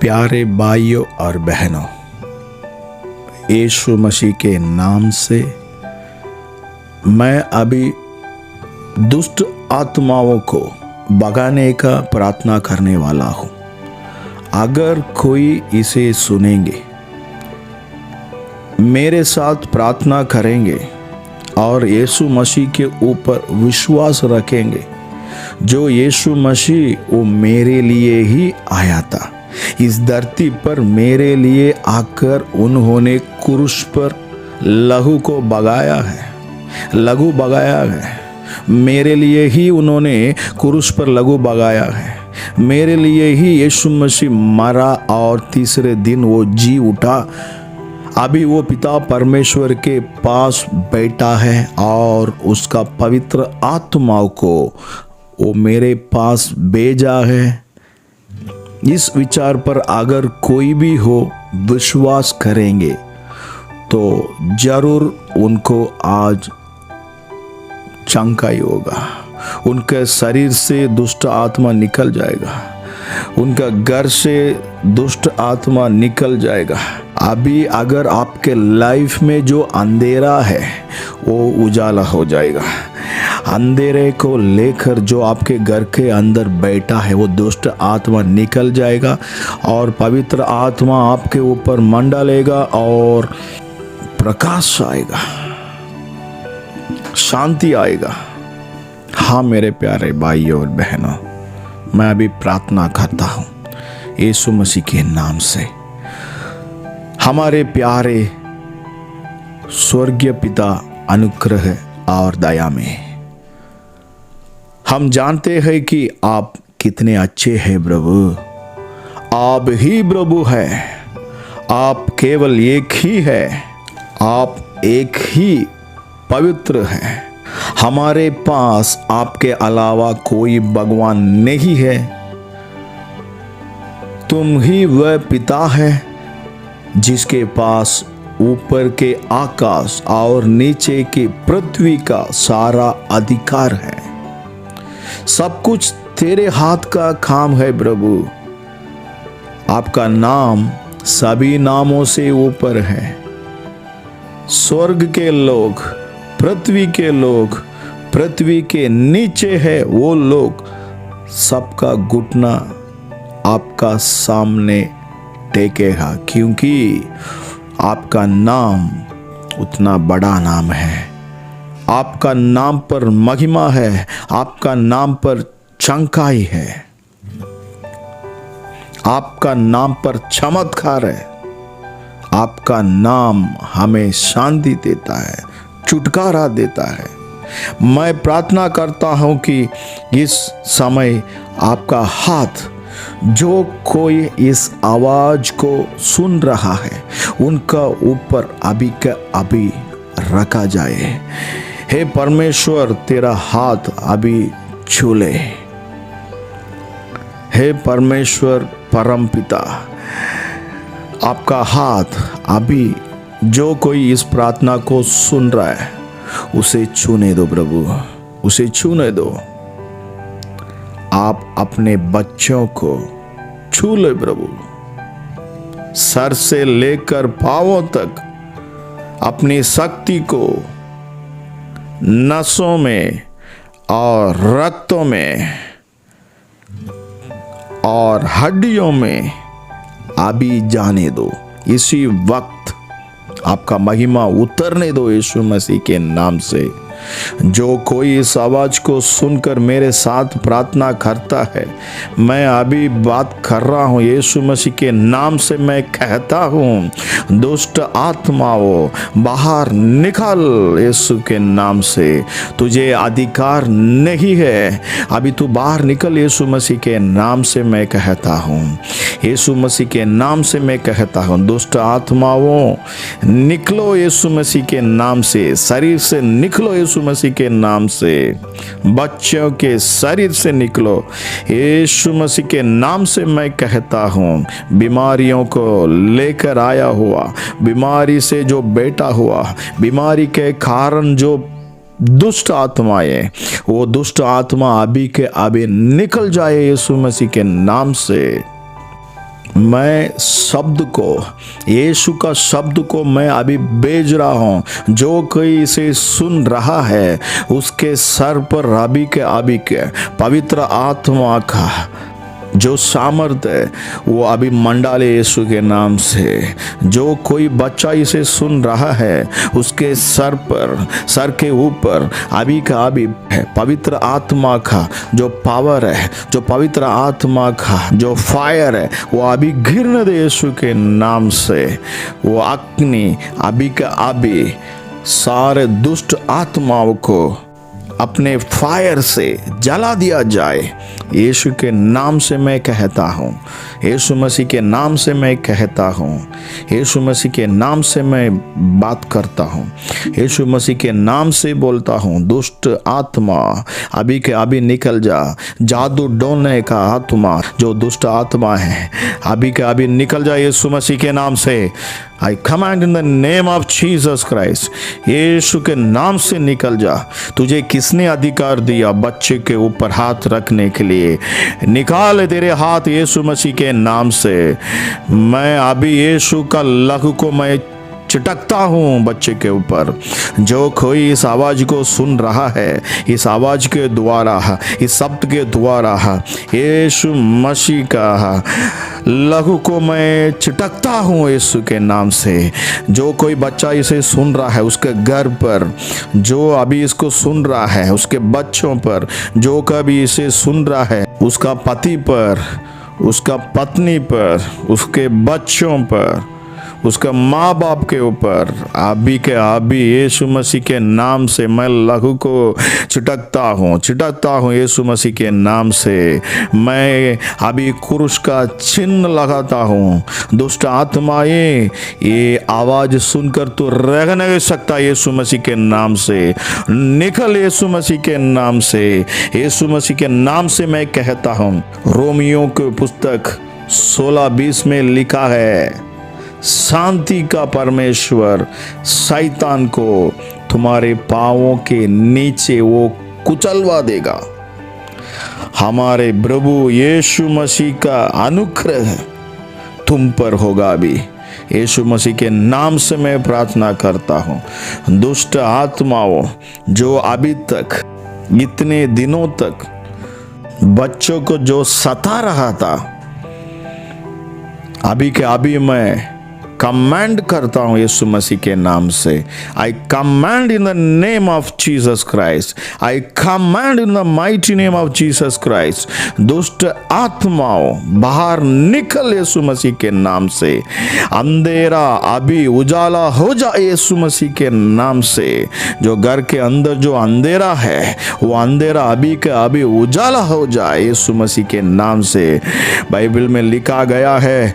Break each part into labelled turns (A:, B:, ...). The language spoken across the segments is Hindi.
A: प्यारे भाइयों और बहनों, यीशु मसीह के नाम से मैं अभी दुष्ट आत्माओं को भगाने का प्रार्थना करने वाला हूँ। अगर कोई इसे सुनेंगे, मेरे साथ प्रार्थना करेंगे और यीशु मसीह के ऊपर विश्वास रखेंगे, जो यीशु मसीह वो मेरे लिए ही आया था, इस धरती पर मेरे लिए आकर उन्होंने क्रूस पर लहू बगाया है। मेरे लिए ही उन्होंने क्रूस पर लहू बगाया है। मेरे लिए ही यीशु मसीह मरा और तीसरे दिन वो जी उठा। अभी वो पिता परमेश्वर के पास बैठा है और उसका पवित्र आत्माओं को वो मेरे पास भेजा है। इस विचार पर अगर कोई भी हो विश्वास करेंगे तो जरूर उनको आज चंगाई होगा। उनके शरीर से दुष्ट आत्मा निकल जाएगा, उनका घर से दुष्ट आत्मा निकल जाएगा। अभी अगर आपके लाइफ में जो अंधेरा है वो उजाला हो जाएगा। अंधेरे को लेकर जो आपके घर के अंदर बैठा है वो दुष्ट आत्मा निकल जाएगा और पवित्र आत्मा आपके ऊपर मंडलेगा और प्रकाश आएगा, शांति आएगा। हाँ मेरे प्यारे भाइयों और बहनों, मैं अभी प्रार्थना करता हूँ यीशु मसीह के नाम से। हमारे प्यारे स्वर्गीय पिता, अनुग्रह और दया में हम जानते हैं कि आप कितने अच्छे हैं प्रभु। आप ही प्रभु है, आप केवल एक ही है, आप एक ही पवित्र है। हमारे पास आपके अलावा कोई भगवान नहीं है। तुम ही वह पिता है जिसके पास ऊपर के आकाश और नीचे की पृथ्वी का सारा अधिकार है। सब कुछ तेरे हाथ का काम है प्रभु। आपका नाम सभी नामों से ऊपर है। स्वर्ग के लोग, पृथ्वी के लोग, पृथ्वी के नीचे है वो लोग, सबका घुटना आपका सामने टेकेगा, क्योंकि आपका नाम उतना बड़ा नाम है। आपका नाम पर महिमा है, आपका नाम पर चंगाई है, आपका नाम पर चमत्कार है। आपका नाम हमें शांति देता है, छुटकारा देता है। मैं प्रार्थना करता हूं कि इस समय आपका हाथ, जो कोई इस आवाज को सुन रहा है, उनका ऊपर अभी का अभी रखा जाए। हे परमेश्वर, तेरा हाथ अभी छू ले। हे परमेश्वर परम पिता, आपका हाथ अभी जो कोई इस प्रार्थना को सुन रहा है उसे छूने दो प्रभु, उसे छूने दो। आप अपने बच्चों को छू ले प्रभु, सर से लेकर पांवों तक अपनी शक्ति को नसों में और रक्तों में और हड्डियों में अभी जाने दो। इसी वक्त आपका महिमा उतरने दो यीशु मसीह के नाम से। जो कोई इस आवाज को सुनकर मेरे साथ प्रार्थना करता है, मैं अभी बात कर रहा हूं यीशु मसीह के नाम से। मैं कहता हूं दुष्ट आत्माओं बाहर निकल यीशु के नाम से। तुझे अधिकार नहीं है, अभी तू बाहर निकल यीशु मसीह के नाम से। मैं कहता हूं यीशु मसीह के नाम से, मैं कहता हूं दुष्ट आत्माओं निकलो यीशु मसीह के नाम से। शरीर से निकलो यीशु मसीह के नाम से। बच्चों के शरीर से निकलो यीशु मसीह के नाम से। मैं कहता हूं बीमारियों को लेकर आया हुआ, बीमारी से जो बैठा हुआ, बीमारी के कारण जो दुष्ट आत्माएं, वो दुष्ट आत्मा अभी के अभी निकल जाए यीशु मसीह के नाम से। मैं शब्द को, यीशु का शब्द को मैं अभी भेज रहा हूँ। जो कोई इसे सुन रहा है उसके सर पर अभी के पवित्र आत्मा का जो सामर्थ है वो अभी मंडाले यीशु के नाम से। जो कोई बच्चा इसे सुन रहा है उसके सर पर, सर के ऊपर अभी का अभी है पवित्र आत्मा का जो पावर है, जो पवित्र आत्मा का जो फायर है वो अभी गिरने दे यीशु के नाम से। वो अग्नि अभी का अभी सारे दुष्ट आत्माओं को अपने फायर से जला दिया जाए। यीशु के नाम से मैं कहता हूँ, यीशु मसीह के नाम से मैं कहता हूँ, यीशु मसीह के नाम से मैं बात करता हूँ, यीशु मसीह के नाम से बोलता हूँ। दुष्ट आत्मा अभी के अभी निकल जा। जादू डोलने का आत्मा जो दुष्ट आत्मा है अभी के अभी निकल जा यीशु मसीह के नाम से। I command in the name of Jesus Christ, यीशु के नाम से निकल जा। तुझे किसने अधिकार दिया बच्चे के ऊपर हाथ रखने के लिए? निकाल तेरे हाथ यीशु मसीह के नाम से। मैं अभी यीशु का लहू को मैं चिटकता हूँ बच्चे के ऊपर। जो कोई इस आवाज को सुन रहा है, इस आवाज के द्वारा, इस शब्द के द्वारा यीशु मसीह का लहू को मैं चिटकता हूँ यीशु के नाम से। जो कोई बच्चा इसे सुन रहा है उसके घर पर, जो अभी इसको सुन रहा है उसके बच्चों पर, जो कभी इसे सुन रहा है उसका पति पर, उसका पत्नी पर, उसके बच्चों पर, उसका माँ बाप के ऊपर अभी के अभी यीशु मसीह के नाम से मैं लहू को छिटकता हूँ यीशु मसीह के नाम से। मैं अभी क्रूस का चिन्ह लगाता हूँ। दुष्ट आत्माएं ये आवाज सुनकर तो रह नहीं सकता यीशु मसीह के नाम से। निकल यीशु मसीह के नाम से, यीशु मसीह के नाम से मैं कहता हूँ। रोमियो की पुस्तक 16:20 में लिखा है, शांति का परमेश्वर शैतान को तुम्हारे पांवों के नीचे वो कुचलवा देगा। हमारे प्रभु यीशु मसीह का अनुग्रह तुम पर होगा भी। यीशु मसीह के नाम से मैं प्रार्थना करता हूँ। दुष्ट आत्माओं जो अभी तक इतने दिनों तक बच्चों को जो सता रहा था, अभी के अभी मैं कमांड करता हूं यीशु मसीह के नाम से। I command in the name of Jesus Christ, I command in the mighty name of Jesus Christ. दुष्ट आत्माओं बाहर निकल यीशु मसीह के नाम से। अंधेरा अभी उजाला हो जाए यीशु मसीह के नाम से। जो घर के अंदर जो अंधेरा है वो अंधेरा अभी के अभी उजाला हो जाए यीशु मसीह के नाम से। बाइबल में लिखा गया है,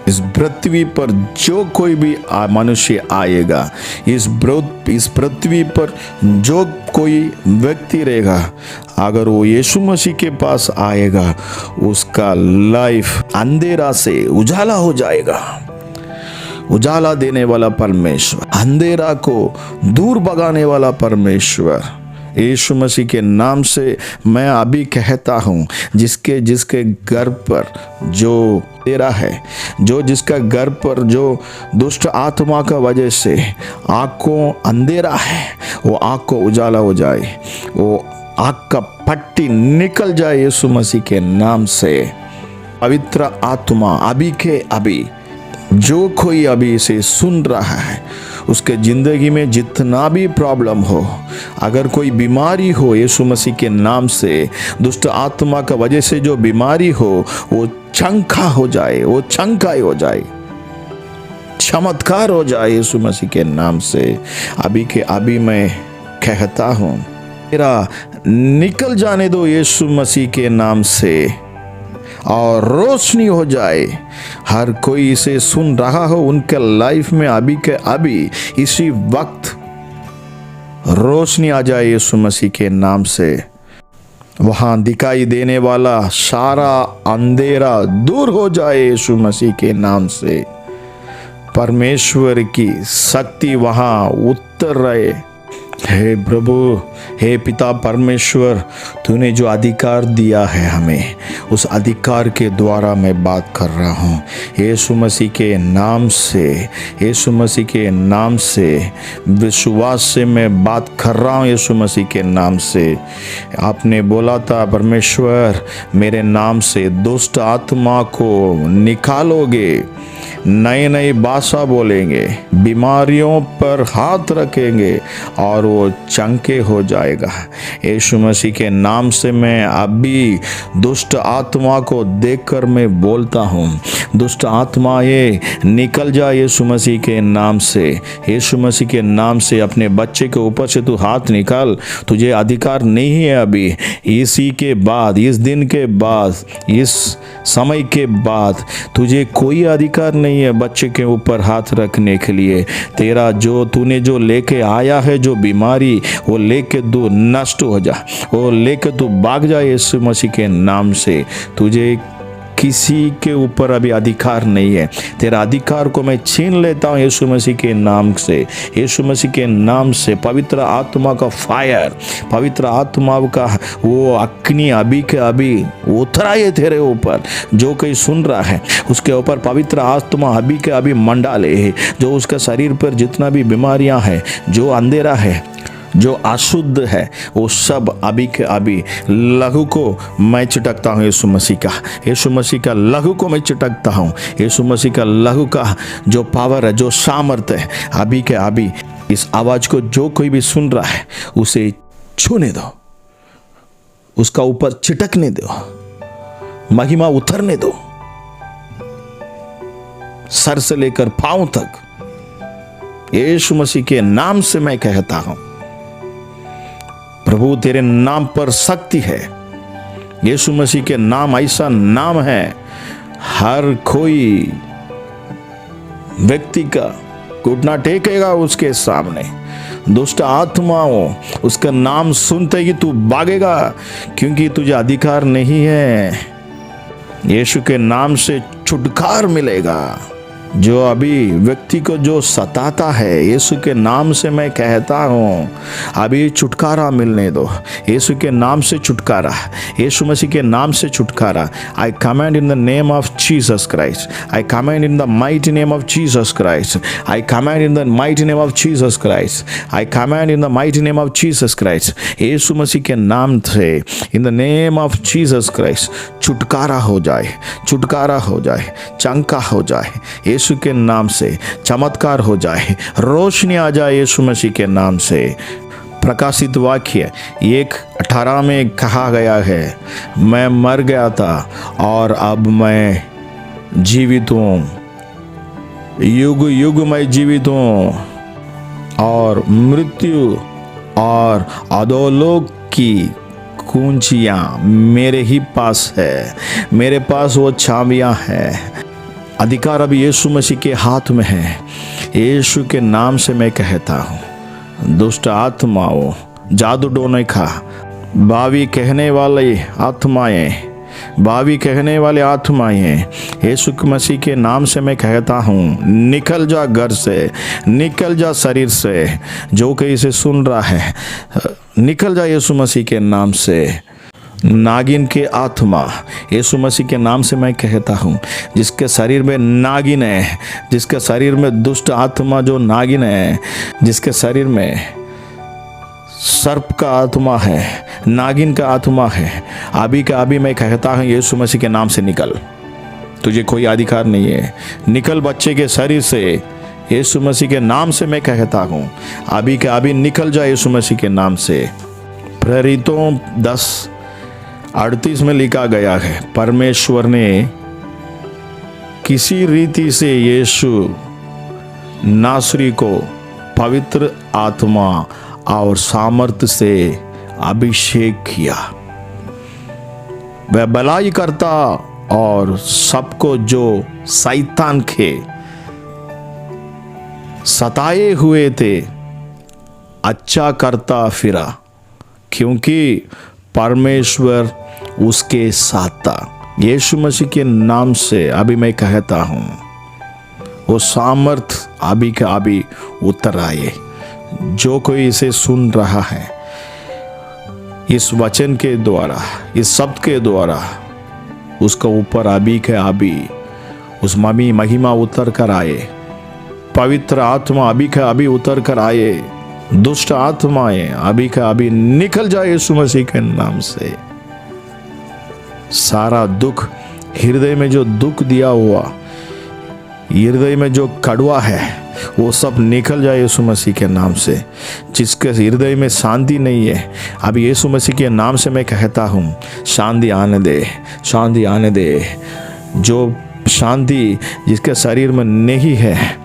A: इस पृथ्वी पर जो कोई भी मनुष्य आएगा, इस पृथ्वी पर जो कोई व्यक्ति रहेगा, अगर वो यीशु मसीह के पास आएगा उसका लाइफ अंधेरा से उजाला हो जाएगा। उजाला देने वाला परमेश्वर, अंधेरा को दूर भगाने वाला परमेश्वर यीशु मसीह के नाम से मैं अभी कहता हूँ। जिसके जिसके घर पर जो तेरा है, जो जिसका घर पर जो दुष्ट आत्मा का वजह से आंखों अंधेरा है, वो आंख को उजाला हो जाए, वो आंख का पट्टी निकल जाए यीशु मसीह के नाम से। पवित्र आत्मा अभी के अभी जो कोई अभी इसे सुन रहा है उसके जिंदगी में जितना भी प्रॉब्लम हो, अगर कोई बीमारी हो यीशु मसीह के नाम से, दुष्ट आत्मा का वजह से जो बीमारी हो वो चंखा हो जाए, वो चंखाई हो जाए, चमत्कार हो जाए यीशु मसीह के नाम से। अभी के अभी मैं कहता हूँ, मेरा निकल जाने दो यीशु मसीह के नाम से और रोशनी हो जाए। हर कोई इसे सुन रहा हो उनके लाइफ में अभी के अभी इसी वक्त रोशनी आ जाए यीशु मसीह के नाम से। वहां दिखाई देने वाला सारा अंधेरा दूर हो जाए यीशु मसीह के नाम से। परमेश्वर की शक्ति वहाँ उतर रहे। हे प्रभु, हे पिता परमेश्वर, तूने जो अधिकार दिया है हमें, उस अधिकार के द्वारा मैं बात कर रहा हूँ यीशु मसीह के नाम से। यीशु मसीह के नाम से विश्वास से मैं बात कर रहा हूँ यीशु मसीह के नाम से। आपने बोला था परमेश्वर, मेरे नाम से दुष्ट आत्मा को निकालोगे, नई नई भाषा बोलेंगे, बीमारियों पर हाथ रखेंगे और वो चंके हो जाएगा। यीशु मसीह के नाम से मैं अभी दुष्ट आत्मा को देखकर मैं बोलता हूँ, दुष्ट आत्मा ये निकल जा यीशु मसीह के नाम से। यीशु मसीह के नाम से अपने बच्चे के ऊपर से तू हाथ निकाल। तुझे अधिकार नहीं है अभी, इसी के बाद, इस दिन के बाद, इस समय के बाद तुझे कोई अधिकार नहीं है बच्चे के ऊपर हाथ रखने के लिए। तेरा जो तूने जो लेके आया है जो बीमारी, वो लेके तू नष्ट हो जा, वो लेके तू भाग जा यीशु मसीह के नाम से। तुझे किसी के ऊपर अभी अधिकार नहीं है। तेरा अधिकार को मैं छीन लेता हूँ यीशु मसीह के नाम से। यीशु मसीह के नाम से पवित्र आत्मा का फायर, पवित्र आत्मा का वो अग्नि अभी के अभी उतरा है तेरे ऊपर। जो कोई सुन रहा है उसके ऊपर पवित्र आत्मा अभी के अभी मंडाले है। जो उसका शरीर पर जितना भी बीमारियां हैं, जो अंधेरा है, जो अशुद्ध है, वो सब अभी के अभी लहू को मैं चिटकता हूँ यीशु मसीह का। यीशु मसीह का लहू को मैं चिटकता हूँ। यीशु मसीह का लहू का जो पावर है, जो सामर्थ है, अभी के अभी इस आवाज को जो कोई भी सुन रहा है उसे छूने दो, उसका ऊपर चिटकने दो, महिमा उतरने दो, सर से लेकर पांव तक। यीशु मसीह के नाम से मैं कहता हूं, प्रभु तेरे नाम पर शक्ति है। यीशु मसीह के नाम ऐसा नाम है, हर कोई व्यक्ति का घुटना टेकेगा उसके सामने। दुष्ट आत्माओं उसका नाम सुनते ही तू भागेगा, क्योंकि तुझे अधिकार नहीं है। यीशु के नाम से छुटकारा मिलेगा। जो अभी व्यक्ति को जो सताता है, यीशु के नाम से मैं कहता हूँ अभी छुटकारा मिलने दो। यीशु के नाम से छुटकारा, यीशु मसीह के नाम से छुटकारा। I command in the name of Jesus Christ, I command in the mighty name of Jesus Christ, I command in the mighty name of Jesus Christ, I command in the mighty name of Jesus Christ. यीशु मसीह के नाम से, in the name of Jesus Christ छुटकारा हो जाए, छुटकारा हो जाए, चंका हो जाए। यीशु के नाम से चमत्कार हो जाए, रोशनी आ जाए यीशु मसीह के नाम से। प्रकाशित वाक्य 1:18 में कहा गया है, मैं मर गया था और अब मैं जीवित हूँ, युग युग मैं जीवित हूँ, और मृत्यु और अधोलोक की कुंजियाँ मेरे ही पास है। मेरे पास वो चाबियाँ हैं। अधिकार अभी यीशु मसीह के हाथ में है। यीशु के नाम से मैं कहता हूँ, दुष्ट आत्माओं, जादू टोने का, भावी कहने वाले आत्माएं, भावी कहने वाले आत्माएं, यीशु मसीह के नाम से मैं कहता हूँ निकल जा घर से, निकल जा शरीर से। जो कहीं से सुन रहा है निकल जा यीशु मसीह के नाम से। नागिन के आत्मा, यीशु मसीह के नाम से मैं कहता हूँ, जिसके शरीर में नागिन है, जिसके शरीर में दुष्ट आत्मा जो नागिन है, जिसके शरीर में सर्प का आत्मा है, नागिन का आत्मा है, अभी का अभी मैं कहता हूँ यीशु मसीह के नाम से निकल। तुझे कोई अधिकार नहीं है। निकल बच्चे के शरीर से, यीशु मसीह के नाम से मैं कहता हूँ अभी का अभी निकल जाए यीशु मसीह के नाम से। प्रेरितों 10:38 में लिखा गया है, परमेश्वर ने किसी रीति से यीशु नासरी को पवित्र आत्मा और सामर्थ से अभिषेक किया। वह भलाई करता और सबको जो शैतान के सताए हुए थे अच्छा करता फिरा, क्योंकि परमेश्वर उसके साथ था। यीशु मसीह के नाम से अभी मैं कहता हूँ वो सामर्थ अभी के अभी उतर आए। जो कोई इसे सुन रहा है, इस वचन के द्वारा, इस शब्द के द्वारा, उसका ऊपर अभी के अभी उस महिमा उतर कर आए। पवित्र आत्मा अभी के अभी उतर कर आए। दुष्ट आत्माएं अभी के अभी निकल जाए यीशु मसीह के नाम से। सारा दुख, हृदय में जो दुख दिया हुआ, हृदय में जो कड़वा है, वो सब निकल जाए यीशु मसीह के नाम से। जिसके हृदय में शांति नहीं है, अभी यीशु मसीह के नाम से मैं कहता हूँ, शांति आने दे, शांति आने दे। जो शांति जिसके शरीर में नहीं है,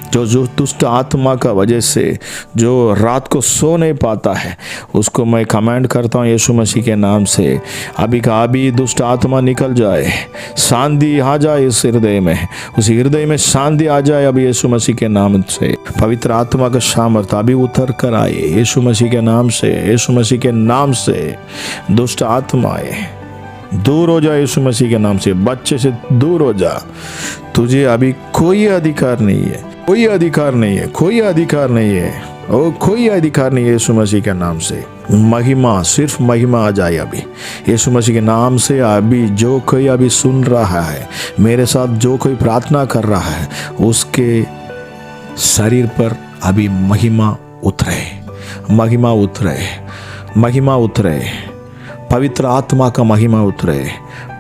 A: जो दुष्ट आत्मा का वजह से जो रात को सो नहीं पाता है, उसको मैं कमांड करता हूँ यीशु मसीह के नाम से, अभी का अभी दुष्ट आत्मा निकल जाए, शांति आ जाए इस हृदय में, उस हृदय में शांति आ जाए अभी यीशु मसीह के नाम से। पवित्र आत्मा का सामर्थ अभी उतर कर आए यीशु मसीह के नाम से। यीशु मसीह के नाम से दुष्ट आत्माएं दूर हो जाए यीशु मसीह के नाम से। बच्चे से दूर हो जा। तुझे अभी कोई अधिकार नहीं है, कोई अधिकार नहीं है, कोई अधिकार नहीं है, और कोई अधिकार नहीं है यीशु मसीह के नाम से। महिमा, सिर्फ महिमा आ जाए अभी यीशु मसीह के नाम से। अभी जो कोई अभी सुन रहा है, मेरे साथ जो कोई प्रार्थना कर रहा है, उसके शरीर पर अभी महिमा उतरे, महिमा उतरे, महिमा उतरे। पवित्र आत्मा का महिमा उतरे,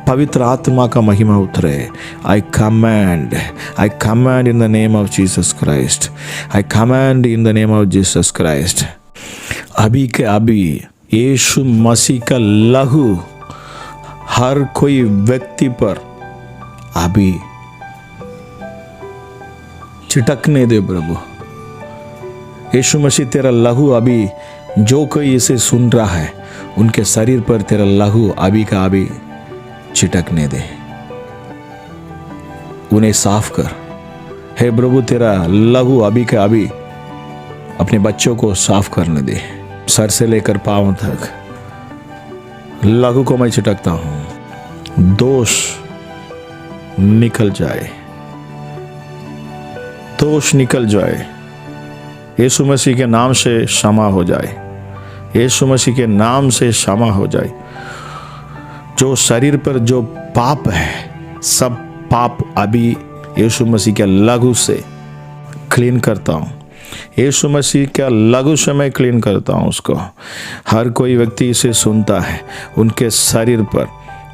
A: पवित्र आत्मा का महिमा उतरे। आई command in the name of Jesus Christ, I command in the name of Jesus Christ. अभी के अभी यीशु मसीह का लहू हर कोई व्यक्ति पर अभी छिटकने दे प्रभु। यीशु मसीह तेरा लहू अभी जो कोई इसे सुन रहा है, उनके शरीर पर तेरा लहू अभी का अभी छिटकने दे, उन्हें साफ कर। हे प्रभु, तेरा लहू अभी का अभी अपने बच्चों को साफ करने दे, सर से लेकर पांव तक लहू को मैं छिटकता हूं। दोष निकल जाए, दोष निकल जाए, यीशु मसीह के नाम से क्षमा हो जाए, यीशु मसीह के नाम से क्षमा हो जाए। जो शरीर पर जो पाप है, सब पाप अभी यीशु मसीह के लहू से क्लीन करता हूँ। यीशु मसीह के लहू से मैं क्लीन करता हूँ उसको। हर कोई व्यक्ति इसे सुनता है, उनके शरीर पर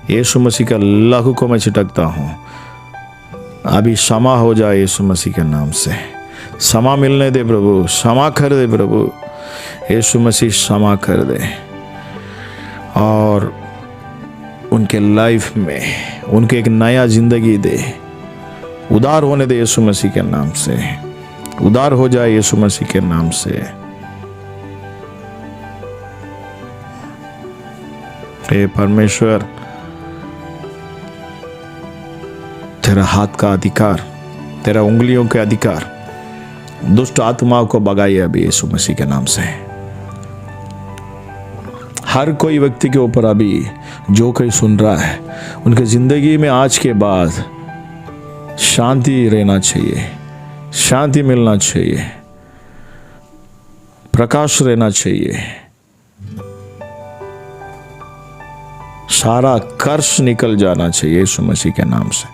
A: यीशु मसीह का लहू को मैं छिटकता हूँ। अभी क्षमा हो जाए यीशु मसीह के नाम से। क्षमा मिलने दे प्रभु, क्षमा कर दे प्रभु। यीशु मसीह क्षमा कर दे और उनके लाइफ में उनके एक नया जिंदगी दे। उदार होने दे यीशु मसीह के नाम से, उदार हो जाए यीशु मसीह के नाम से। हे परमेश्वर, तेरा हाथ का अधिकार, तेरा उंगलियों के अधिकार दुष्ट आत्माओं को भगाइए अभी यीशु मसीह के नाम से। हर कोई व्यक्ति के ऊपर अभी जो कोई सुन रहा है, उनके जिंदगी में आज के बाद शांति रहना चाहिए, शांति मिलना चाहिए, प्रकाश रहना चाहिए। सारा कर्ष निकल जाना चाहिए यीशु मसीह के नाम से।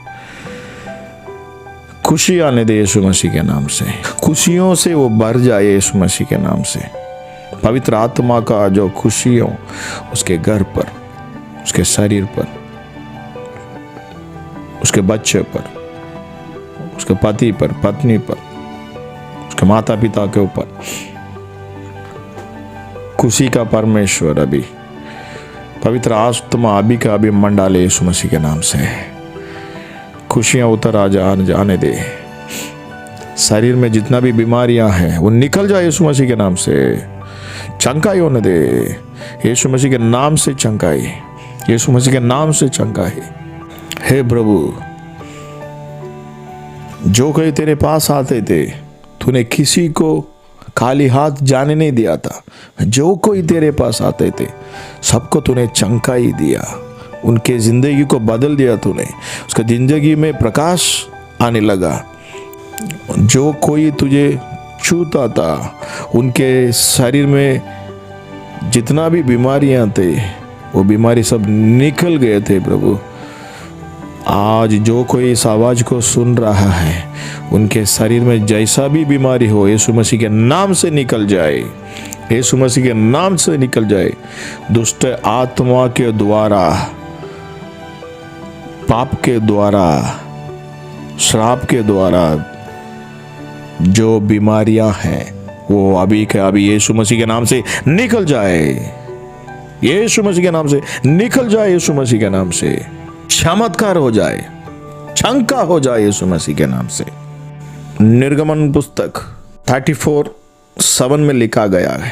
A: खुशी आने दे यीशु मसीह के नाम से, खुशियों से वो भर जाए यीशु मसीह के नाम से। पवित्र आत्मा का जो खुशियों उसके घर पर, उसके शरीर पर, उसके बच्चे पर, उसके पति पर, पत्नी पर, उसके माता पिता के ऊपर खुशी का परमेश्वर अभी पवित्र आत्मा अभी का अभी मंडाले यीशु मसीह के नाम से। खुशियां उतर आ जाने दे। शरीर में जितना भी बीमारियां हैं वो निकल जाए यीशु मसीह के नाम से। चंगाई होने दे यीशु मसीह के नाम से, चंगाई यीशु मसीह के नाम से चंगाई। हे प्रभु, जो कोई तेरे पास आते थे, तूने किसी को खाली हाथ जाने नहीं दिया था। जो कोई तेरे पास आते थे, सबको तूने चंगाई दिया, उनके जिंदगी को बदल दिया तूने। उसका जिंदगी में प्रकाश आने लगा। जो कोई तुझे छूता था उनके शरीर में जितना भी बीमारियां थे वो बीमारी सब निकल गए थे प्रभु। आज जो कोई इस आवाज को सुन रहा है उनके शरीर में जैसा भी बीमारी हो यीशु मसीह के नाम से निकल जाए, यीशु मसीह के नाम से निकल जाए। दुष्ट आत्मा के द्वारा, पाप के द्वारा, श्राप के द्वारा जो बीमारियां हैं वो अभी के अभी यीशु मसीह के नाम से निकल जाए, यीशु मसीह के नाम से निकल जाए, यीशु मसीह के नाम से चमत्कार हो जाए, शंका हो जाए यीशु मसीह के नाम से। निर्गमन पुस्तक 34:7 में लिखा गया है,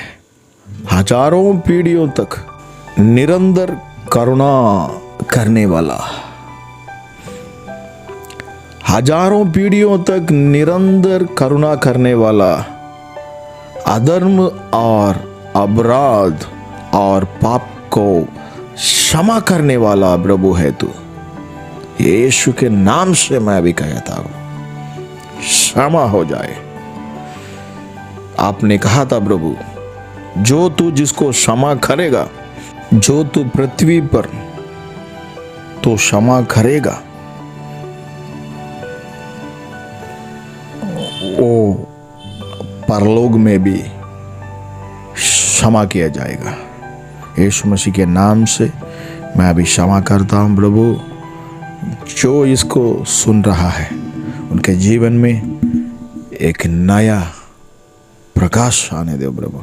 A: हजारों पीढ़ियों तक निरंतर करुणा करने वाला, हजारों पीढ़ियों तक निरंतर करुणा करने वाला, अधर्म और अपराध और पाप को क्षमा करने वाला प्रभु है तू। यीशु के नाम से मैं भी कहता हूं, क्षमा हो जाए। आपने कहा था प्रभु, जो तू जिसको क्षमा करेगा, जो तू पृथ्वी पर तो क्षमा करेगा वो परलोक में भी क्षमा किया जाएगा। यीशु मसीह के नाम से मैं अभी क्षमा करता हूं प्रभु। जो इसको सुन रहा है उनके जीवन में एक नया प्रकाश आने दे प्रभु,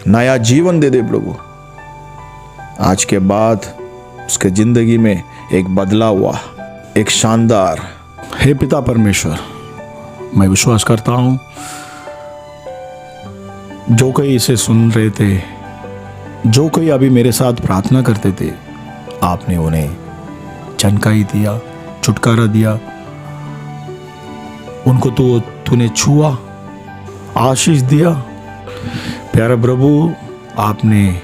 A: नया जीवन दे दे प्रभु। आज के बाद उसके जिंदगी में एक बदलाव हुआ, एक शानदार। हे पिता परमेश्वर, मैं विश्वास करता हूं जो कोई इसे सुन रहे थे, जो कोई अभी मेरे साथ प्रार्थना करते थे, आपने उन्हें चनकाई दिया, छुटकारा दिया, उनको तूने छुआ, आशीष दिया। प्यारा प्रभु, आपने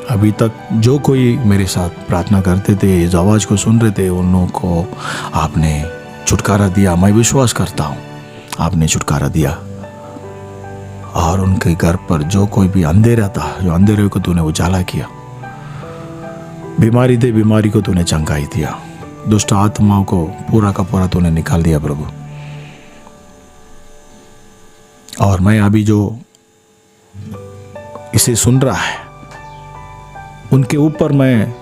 A: अभी तक जो कोई मेरे साथ प्रार्थना करते थे, इस आवाज को सुन रहे थे, उन लोगों को आपने छुटकारा दिया। मैं विश्वास करता हूं आपने छुटकारा दिया, और उनके घर पर जो कोई भी अंधेरा था, जो अंधेरे को तूने उजाला किया, बीमारी थे बीमारी को तूने चंगाई दिया, दुष्ट आत्माओं को पूरा का पूरा तूने निकाल दिया प्रभु। और मैं अभी जो इसे सुन रहा है उनके ऊपर मैं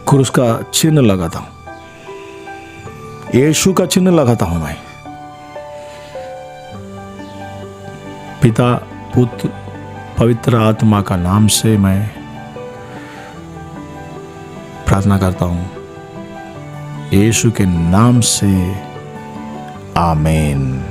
A: क्रूस का चिन्ह लगाता हूं, यीशु का चिन्ह लगाता हूं मैं। पिता, पुत्र, पवित्र आत्मा का नाम से मैं प्रार्थना करता हूं, यीशु के नाम से, आमीन।